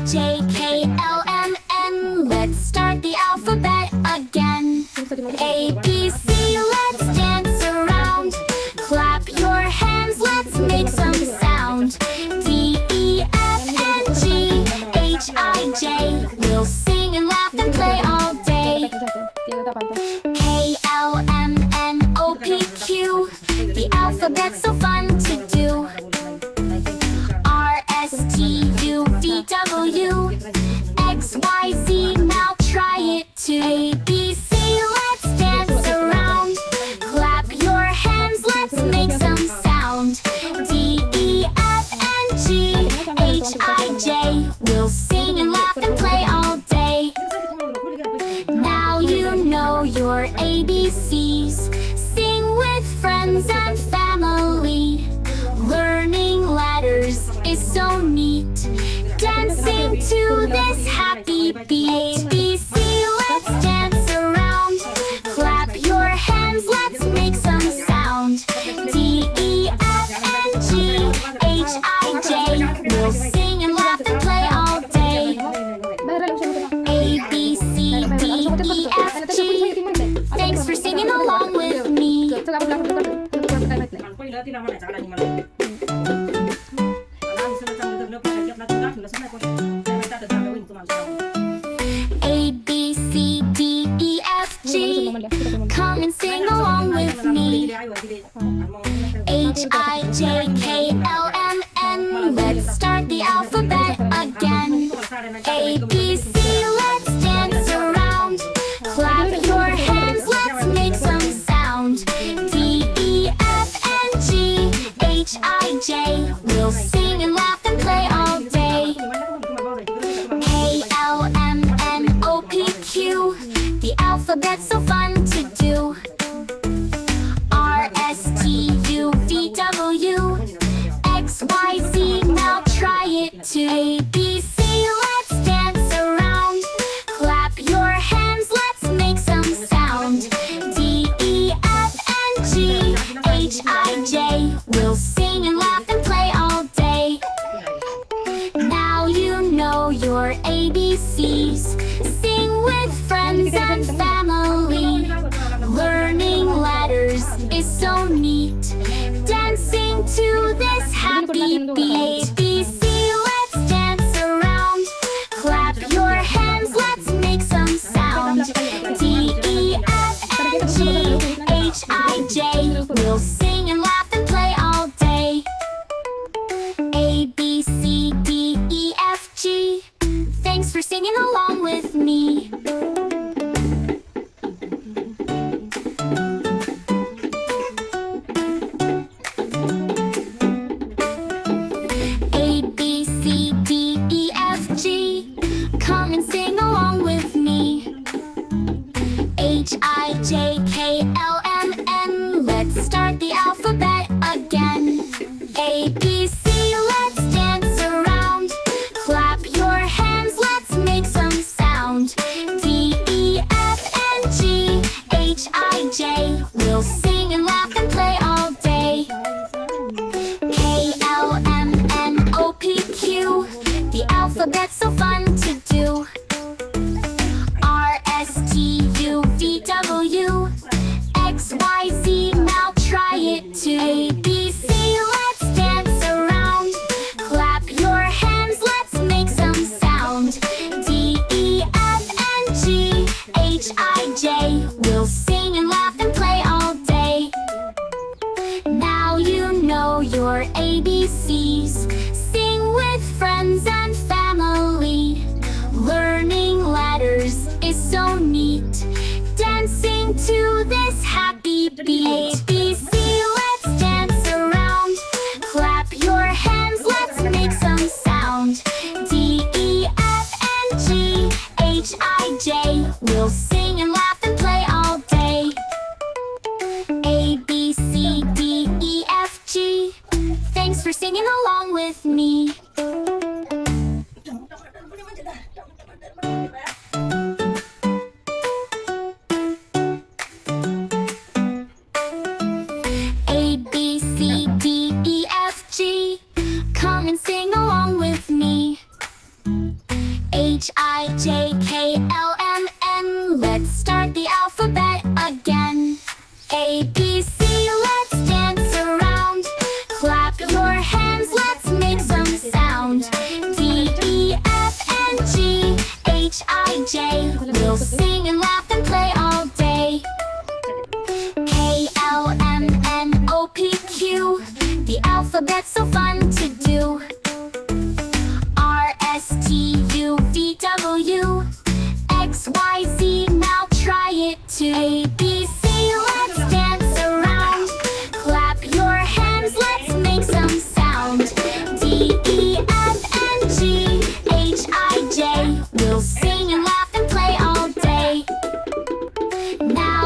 J, K, L, M, N. Let's start the alphabet again. A, B, C, let's dance around. Clap your hands, let's make some sound. D, E, F, and G, H, I, J. We'll sing and laugh and play all day. K, L, M, N, O, P, Q. The alphabet's so fun to do. R, S, T, U, V, W. X, Y, Z, now try it too. A, B, C, let's dance around. Clap your hands, let's make some sound. D, E, F, and G, H, I, J. We'll sing and laugh and play all day. Now you know your ABCs. Sing with friends and family. Learning letters is so neat. Dancing to this happy beat. A, B, C, let's dance around. Clap your hands, let's make some sound. D, E, F, and G, H, I, J. We'll sing and laugh and play all day. A, B, C, D, E, F, G. Thanks for singing along with me. A, B, C, D, E, F, G. Come and sing along with me. H, I, J, K, L, M, N. Let's start the alphabet again. A, B, C, let's dance around. Clap your hands, let's make some sound. D, E, F, and G, H, I, J. We'll sing and laugh and play all day. K, L, M, N, O, P, Q. The alphabet's so fun to do. R, S, T, U, V, W. X, Y, Z, now try it too. A, B, C, let's dance around. Clap your hands, let's make some sound. D, E, F, and G, H, I, J. We'll sing and laugh and play all day. Now you know your ABCs. Sing with friends and family. Learning letters is so neat. Dancing to this happy beat. A, B, C, let's dance around. Clap your hands, let's make some sound. D, E, F, and G, H, I, J. We'll sing and laugh and play all day. A, B, C, D, E, F, G. Thanks for singing along with me. A, B, C, D, E, F, G. Come and sing along with me. H, I, J, K, L, M, N. Let's start the alphabet again. A, B, C, let's dance around. Clap your hands, let's make some sound. D, E, F, and G, H, I, J. We'll sing and laugh and play all day. K, L, M, N, O, P, Q. The alphabet's so fun to do. R, S, T, U, V, W. X, Y, Z, now try it too. A, B, C, let's dance around. Clap your hands, let's make some sound. D, E, F, and G, H, I, J. We'll sing and laugh and play all day. Now you know your ABCs. Sing with friends and family. Learning letters is so neat. Dancing to this happy beat. A, B, C, let's dance around. Clap your hands, let's make some sound. D, E, F, and G, H, I, J. We'll sing and laugh and play all day. A, B, C, D, E, F, G. Thanks for singing along with me. A, B, C, D, E, F, G. Come and sing along with me. H-I-J-K-L-M-N. Let's start the alphabet again. A, B, C, let's dance around. Clap your hands, let's make some sound. D, E, F, and G, H, I, J. We'll sing and laugh and play all day. K, L, M, N, O, P, Q. The alphabet's so fun to do. R, S, T, U, V, W. X, Y, Z, now try it too. A, B, C, let's dance around. Clap your hands, let's make some sound. D, E, F, and G, H, I, J. We'll sing and laugh and play all day. Now